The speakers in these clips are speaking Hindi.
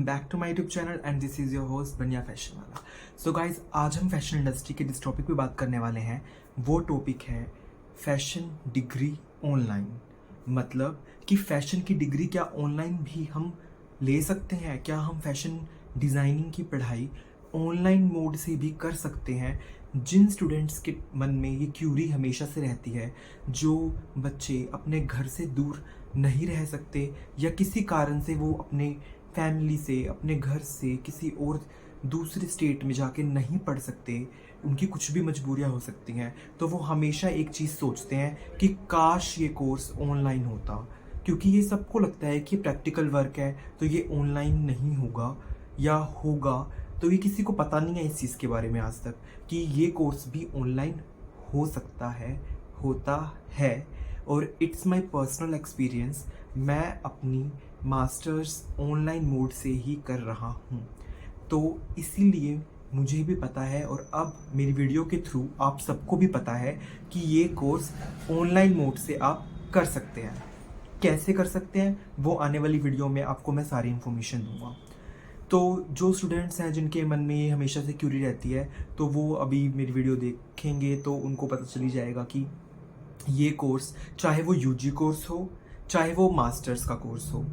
Back to my YouTube channel and this is your host Baniya fashion वाला। सो गाइज, आज हम फैशन इंडस्ट्री के जिस टॉपिक पे बात करने वाले हैं वो टॉपिक है फैशन डिग्री ऑनलाइन। मतलब कि फ़ैशन की डिग्री क्या ऑनलाइन भी हम ले सकते हैं? क्या हम फैशन डिज़ाइनिंग की पढ़ाई ऑनलाइन मोड से भी कर सकते हैं? जिन स्टूडेंट्स के मन में ये क्यूरी हमेशा से रहती है, जो बच्चे अपने घर से दूर नहीं रह सकते या किसी कारण से वो अपने फैमिली से, अपने घर से किसी और दूसरे स्टेट में जाके नहीं पढ़ सकते, उनकी कुछ भी मजबूरियां हो सकती हैं, तो वो हमेशा एक चीज़ सोचते हैं कि काश ये कोर्स ऑनलाइन होता। क्योंकि ये सबको लगता है कि प्रैक्टिकल वर्क है तो ये ऑनलाइन नहीं होगा, या होगा तो ये किसी को पता नहीं है इस चीज़ के बारे में आज तक कि ये कोर्स भी ऑनलाइन हो सकता है, होता है। और इट्स माय पर्सनल एक्सपीरियंस, मैं अपनी मास्टर्स ऑनलाइन मोड से ही कर रहा हूँ, तो इसीलिए मुझे भी पता है और अब मेरी वीडियो के थ्रू आप सबको भी पता है कि ये कोर्स ऑनलाइन मोड से आप कर सकते हैं। कैसे कर सकते हैं वो आने वाली वीडियो में आपको मैं सारी इन्फॉर्मेशन दूंगा। तो जो स्टूडेंट्स हैं जिनके मन में ये हमेशा से क्यूरी रहती है, तो वो अभी मेरी वीडियो देखेंगे तो उनको पता चली जाएगा कि ये कोर्स, चाहे वो यूजी कोर्स हो चाहे वो मास्टर्स का कोर्स हो,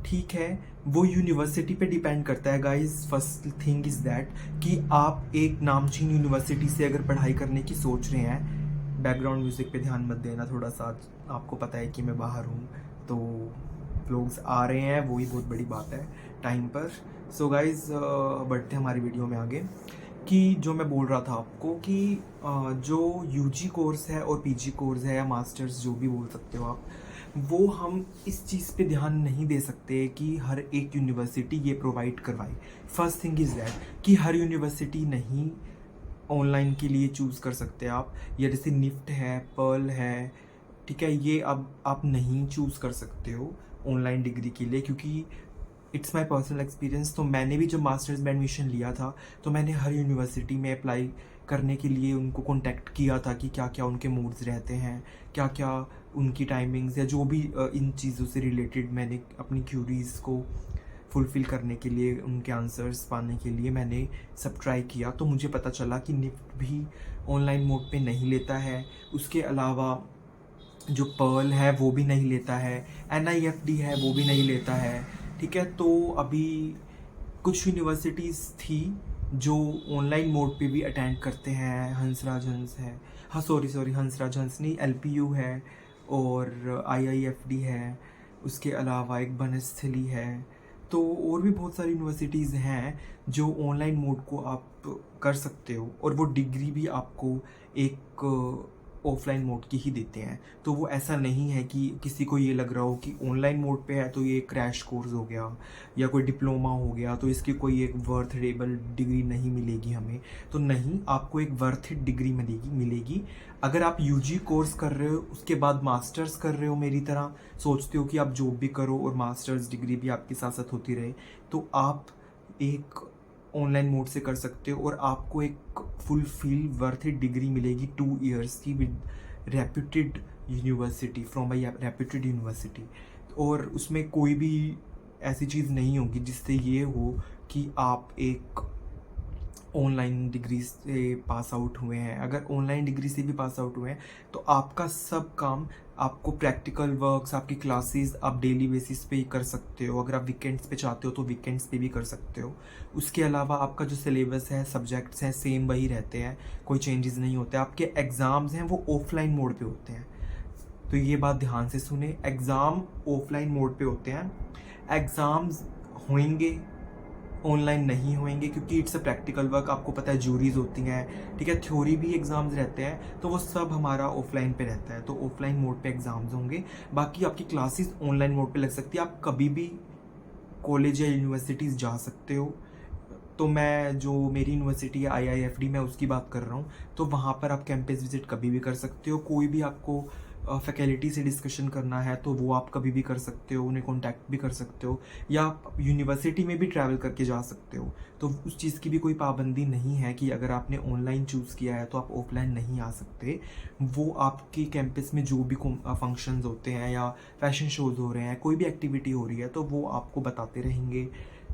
ठीक है, वो यूनिवर्सिटी पे डिपेंड करता है guys. First thing is that कि आप एक नामचीन यूनिवर्सिटी से अगर पढ़ाई करने की सोच रहे हैं, बैकग्राउंड म्यूज़िक पे ध्यान मत देना थोड़ा सा, आपको पता है कि मैं बाहर हूँ तो लोग आ रहे हैं, वही बहुत बड़ी बात है टाइम पर। सो गाइज, बढ़ते हमारी वीडियो में आगे कि जो मैं बोल रहा था आपको कि जो यूजी कोर्स है और पीजी कोर्स है या मास्टर्स जो भी बोल सकते हो आप, वो हम इस चीज़ पे ध्यान नहीं दे सकते कि हर एक यूनिवर्सिटी ये प्रोवाइड करवाए। फर्स्ट थिंग इज़ दैट कि हर यूनिवर्सिटी नहीं ऑनलाइन के लिए चूज़ कर सकते आप, या जैसे निफ्ट है, पर्ल है, ठीक है, ये अब आप नहीं चूज़ कर सकते हो ऑनलाइन डिग्री के लिए, क्योंकि इट्स माई पर्सनल एक्सपीरियंस। तो मैंने भी जब मास्टर्स में एडमिशन लिया था तो मैंने हर यूनिवर्सिटी में अप्लाई करने के लिए उनको कॉन्टैक्ट किया था कि क्या क्या उनके मूड्स रहते हैं, क्या क्या उनकी टाइमिंग्स, या जो भी इन चीज़ों से रिलेटेड मैंने अपनी क्यूरीज़ को फुलफ़िल करने के लिए, उनके आंसर्स पाने के लिए मैंने सब ट्राई किया। तो मुझे पता चला कि निफ्ट भी ऑनलाइन मोड पे नहीं लेता है, उसके अलावा जो पर्ल है वो भी नहीं लेता है, NIFD है वो भी नहीं लेता है, ठीक है। तो अभी कुछ यूनिवर्सिटीज़ थी जो ऑनलाइन मोड पे भी अटेंड करते हैं, हंसराज हंस है, हाँ सॉरी हंसराज हंस नहीं, LPU है और IIFD है, उसके अलावा एक बनस्थली है। तो और भी बहुत सारी यूनिवर्सिटीज़ हैं जो ऑनलाइन मोड को आप कर सकते हो और वो डिग्री भी आपको एक ऑफलाइन मोड की ही देते हैं। तो वो ऐसा नहीं है कि किसी को ये लग रहा हो कि ऑनलाइन मोड पे है तो ये क्रैश कोर्स हो गया या कोई डिप्लोमा हो गया तो इसकी कोई एक वर्थेबल डिग्री नहीं मिलेगी हमें। तो नहीं, आपको एक वर्थ इट डिग्री मिलेगी। अगर आप यूजी कोर्स कर रहे हो, उसके बाद मास्टर्स कर रहे हो, मेरी तरह सोचते हो कि आप जॉब भी करो और मास्टर्स डिग्री भी आपके साथ साथ होती रहे, तो आप एक ऑनलाइन मोड से कर सकते हो और आपको एक फुलफिल वर्थ इट डिग्री मिलेगी 2 ईयर्स की with reputed university, from a reputed university. और उसमें कोई भी ऐसी चीज़ नहीं होगी जिससे ये हो कि आप एक ऑनलाइन डिग्री से पास आउट हुए हैं। अगर ऑनलाइन डिग्री से भी पास आउट हुए हैं तो आपका सब काम, आपको प्रैक्टिकल वर्क्स, आपकी क्लासेस आप डेली बेसिस पे ही कर सकते हो। अगर आप वीकेंड्स पे चाहते हो तो वीकेंड्स पे भी कर सकते हो। उसके अलावा आपका जो सिलेबस है, सब्जेक्ट्स हैं, सेम वही रहते हैं, कोई चेंजेस नहीं होते। आपके एग्ज़ाम्स हैं वो ऑफलाइन मोड पे होते हैं, तो ये बात ध्यान से सुने, एग्ज़ाम ऑफलाइन मोड पे होते हैं। एग्ज़ाम्स होंगे, ऑनलाइन नहीं होंगे, क्योंकि इट्स अ प्रैक्टिकल वर्क। आपको पता है जूरीज होती हैं, ठीक है, थ्योरी भी एग्ज़ाम्स रहते हैं, तो वो सब हमारा ऑफलाइन पे रहता है। तो ऑफलाइन मोड पे एग्ज़ाम्स होंगे, बाकी आपकी क्लासेस ऑनलाइन मोड पे लग सकती है। आप कभी भी कॉलेज या यूनिवर्सिटीज़ जा सकते हो। तो मैं, जो मेरी यूनिवर्सिटी है IIFD, मैं उसकी बात कर रहा हूँ, तो वहाँ पर आप कैंपस विजिट कभी भी कर सकते हो। कोई भी आपको फैकल्टी से डिस्कशन करना है तो वो आप कभी भी कर सकते हो, उन्हें कॉन्टैक्ट भी कर सकते हो, या आप यूनिवर्सिटी में भी ट्रैवल करके जा सकते हो। तो उस चीज़ की भी कोई पाबंदी नहीं है कि अगर आपने ऑनलाइन चूज़ किया है तो आप ऑफलाइन नहीं आ सकते। वो आपके कैंपस में जो भी फंक्शंस होते हैं या फैशन शोज़ हो रहे हैं, कोई भी एक्टिविटी हो रही है, तो वो आपको बताते रहेंगे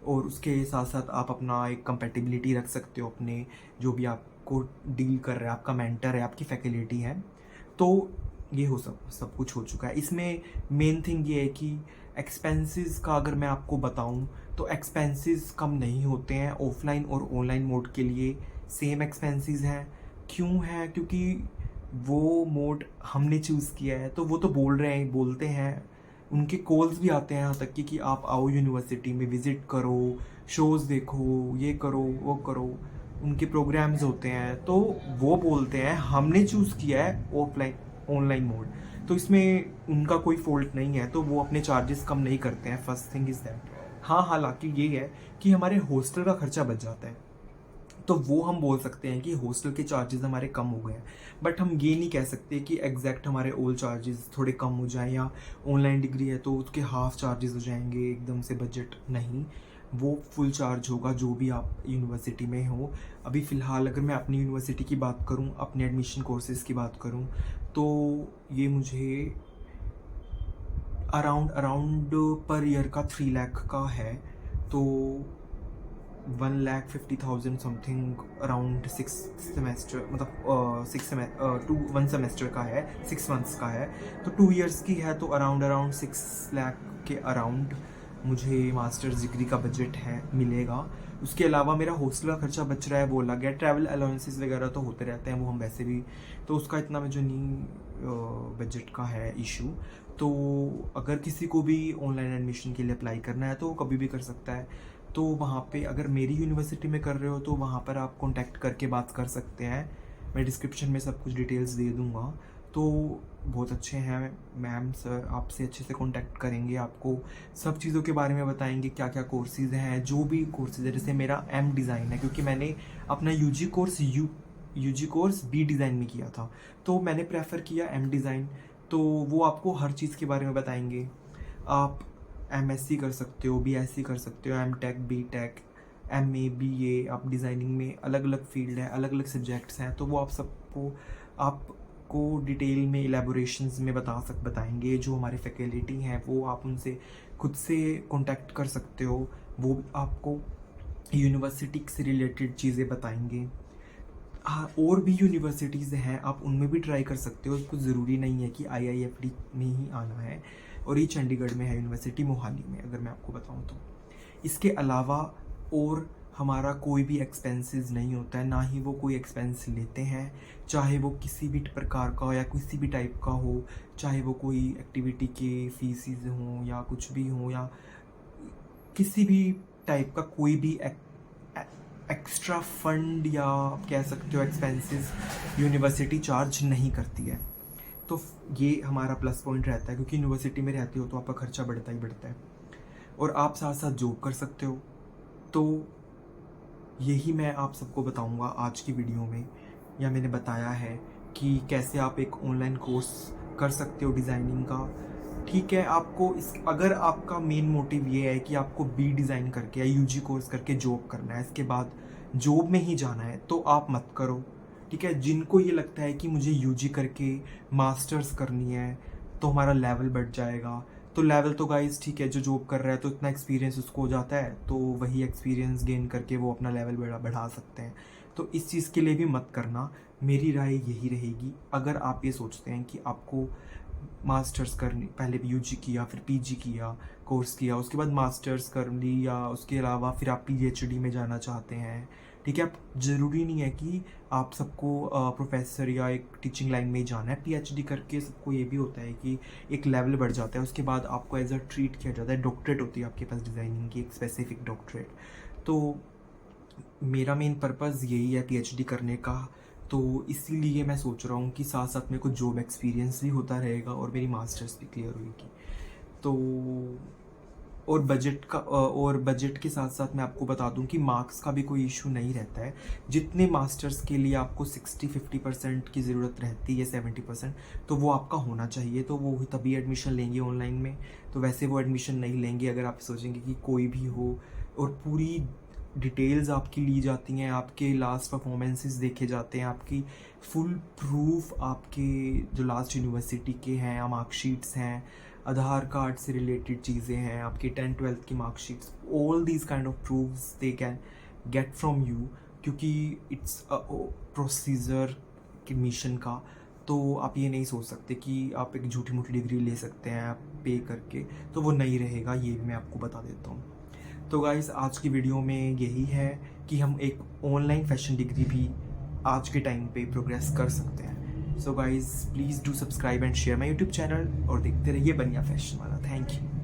और उसके साथ साथ आप अपना एक कंपेटिबिलिटी रख सकते हो अपने जो भी आपको डील कर रहा है, आपका मेंटर है, आपकी फैकल्टी है। तो ये सब कुछ हो चुका है। इसमें मेन थिंग ये है कि एक्सपेंसेस का अगर मैं आपको बताऊं तो एक्सपेंसेस कम नहीं होते हैं। ऑफलाइन और ऑनलाइन मोड के लिए सेम एक्सपेंसेस हैं। क्यों है? क्योंकि वो मोड हमने चूज़ किया है, तो वो तो बोलते हैं, उनके कॉल्स भी आते हैं यहाँ तक कि आप आओ यूनिवर्सिटी में, विज़िट करो, शोज़ देखो, ये करो, वो करो, उनके प्रोग्राम्स होते हैं। तो वो बोलते हैं हमने चूज़ किया है ऑफलाइन ऑनलाइन मोड, तो इसमें उनका कोई फॉल्ट नहीं है, तो वो अपने चार्जेस कम नहीं करते हैं। First thing is that. हाँ, हालांकि ये है कि हमारे हॉस्टल का खर्चा बच जाता है, तो वो हम बोल सकते हैं कि हॉस्टल के चार्जेस हमारे कम हो गए हैं। बट हम ये नहीं कह सकते कि एग्जैक्ट हमारे ऑल चार्जेस थोड़े कम हो जाएं, या ऑनलाइन डिग्री है तो उसके हाफ चार्जेस हो जाएंगे एकदम से। बजट नहीं, वो फुल चार्ज होगा जो भी आप यूनिवर्सिटी में हो। अभी फ़िलहाल अगर मैं अपनी यूनिवर्सिटी की बात करूं, अपने एडमिशन कोर्सेज की बात करूं, तो ये मुझे अराउंड अराउंड पर ईयर का 3 लाख का है। तो 1,50,000 समथिंग अराउंड 6 सेमेस्टर, मतलब 1 सेमेस्टर का है, 6 मंथ्स का है, तो 2 ईयर्स की है, तो अराउंड 6 लाख के अराउंड मुझे मास्टर्स डिग्री का बजट है मिलेगा। उसके अलावा मेरा हॉस्टल का खर्चा बच रहा है, वो अलग है। ट्रैवल अलाउंसेस वगैरह तो होते रहते हैं, वो हम वैसे भी, तो उसका इतना मुझे नहीं बजट का है इशू। तो अगर किसी को भी ऑनलाइन एडमिशन के लिए अप्लाई करना है तो वो कभी भी कर सकता है। तो वहाँ पे अगर मेरी यूनिवर्सिटी में कर रहे हो तो वहाँ पर आप कॉन्टैक्ट करके बात कर सकते हैं। मैं डिस्क्रिप्शन में सब कुछ डिटेल्स दे दूँगा। तो बहुत अच्छे हैं मैम सर, आपसे अच्छे से कॉन्टैक्ट करेंगे, आपको सब चीज़ों के बारे में बताएंगे, क्या क्या कोर्सेज़ हैं, जो भी कोर्सेज़ है। जैसे मेरा एम डिज़ाइन है, क्योंकि मैंने अपना यूजी कोर्स बी डिज़ाइन में किया था, तो मैंने प्रेफर किया एम डिज़ाइन। तो वो आपको हर चीज़ के बारे में बताएंगे। आप एमएससी कर सकते हो, बीएससी कर सकते हो, एमटेक, बीटेक, एमए, बीए, आप डिज़ाइनिंग में अलग अलग फील्ड है, अलग अलग सब्जेक्ट्स हैं, तो वो आपको डिटेल में इलेबोरेशंस में बताएंगे। जो हमारे फैकल्टी हैं वो आप उनसे खुद से कांटेक्ट कर सकते हो, वो आपको यूनिवर्सिटी से रिलेटेड चीज़ें बताएंगे। हाँ, और भी यूनिवर्सिटीज़ हैं, आप उनमें भी ट्राई कर सकते हो। कुछ ज़रूरी नहीं है कि IIFT में ही आना है। और ये चंडीगढ़ में है यूनिवर्सिटी, मोहाली में, अगर मैं आपको बताऊं तो। इसके अलावा और हमारा कोई भी एक्सपेंसेस नहीं होता है, ना ही वो कोई एक्सपेंस लेते हैं, चाहे वो किसी भी प्रकार का हो या किसी भी टाइप का हो, चाहे वो कोई एक्टिविटी के फीसिस हों या कुछ भी हो, या किसी भी टाइप का कोई भी एक्स्ट्रा फंड या आप कह सकते हो एक्सपेंसेस यूनिवर्सिटी चार्ज नहीं करती है। तो ये हमारा प्लस पॉइंट रहता है, क्योंकि यूनिवर्सिटी में रहते हो तो आपका खर्चा बढ़ता ही बढ़ता है, और आप साथ साथ जॉब कर सकते हो। तो यही मैं आप सबको बताऊंगा आज की वीडियो में, या मैंने बताया है कि कैसे आप एक ऑनलाइन कोर्स कर सकते हो डिज़ाइनिंग का। ठीक है, आपको अगर आपका मेन मोटिव ये है कि आपको बी डिज़ाइन करके या यूजी कोर्स करके जॉब करना है, इसके बाद जॉब में ही जाना है, तो आप मत करो। ठीक है, जिनको ये लगता है कि मुझे यूजी करके मास्टर्स करनी है तो हमारा लेवल बढ़ जाएगा, तो लेवल तो गाइस ठीक है, जो जॉब कर रहा है तो इतना एक्सपीरियंस उसको हो जाता है, तो वही एक्सपीरियंस गेन करके वो अपना लेवल बढ़ा सकते हैं। तो इस चीज़ के लिए भी मत करना, मेरी राय यही रहेगी। अगर आप ये सोचते हैं कि आपको मास्टर्स करनी, पहले यूजी किया, फिर पीजी किया, कोर्स किया, उसके बाद मास्टर्स कर ली, या उसके अलावा फिर आप पीएचडी में जाना चाहते हैं, ठीक है, आप ज़रूरी नहीं है कि आप सबको प्रोफेसर या एक टीचिंग लाइन में ही जाना है। पीएचडी करके सबको ये भी होता है कि एक लेवल बढ़ जाता है, उसके बाद आपको एज अ ट्रीट किया जाता है, डॉक्टरेट होती है आपके पास डिज़ाइनिंग की, एक स्पेसिफिक डॉक्टरेट। तो मेरा मेन पर्पज़ यही है पीएचडी करने का, तो इसीलिए मैं सोच रहा हूँ कि साथ साथ मेरे को जॉब एक्सपीरियंस भी होता रहेगा और मेरी मास्टर्स भी क्लियर होगी। तो और बजट के साथ साथ मैं आपको बता दूं कि मार्क्स का भी कोई इशू नहीं रहता है। जितने मास्टर्स के लिए आपको 60-50% की ज़रूरत रहती है, 70%, तो वो आपका होना चाहिए, तो वो तभी एडमिशन लेंगे ऑनलाइन में। तो वैसे वो एडमिशन नहीं लेंगे अगर आप सोचेंगे कि कोई भी हो, और पूरी डिटेल्स आपकी ली जाती हैं, आपके लास्ट परफॉर्मेंसेस देखे जाते हैं, आपकी फुल प्रूफ, आपके जो लास्ट यूनिवर्सिटी के हैं, मार्कशीट्स हैं, आधार कार्ड से रिलेटेड चीज़ें हैं, आपकी 10th-12th की marksheets, all these kind of proofs they can get from you, क्योंकि इट्स अ प्रोसीजर कि मिशन का। तो आप ये नहीं सोच सकते कि आप एक झूठी मूठी डिग्री ले सकते हैं आप पे करके, तो वो नहीं रहेगा, ये भी मैं आपको बता देता हूँ। तो गाइज़ आज की वीडियो में यही है कि हम एक ऑनलाइन फैशन डिग्री भी आज के टाइम पे प्रोग्रेस कर सकते हैं। So guys please do subscribe and share my YouTube channel और देखते रहिए बनिया फैशन वाला। Thank you.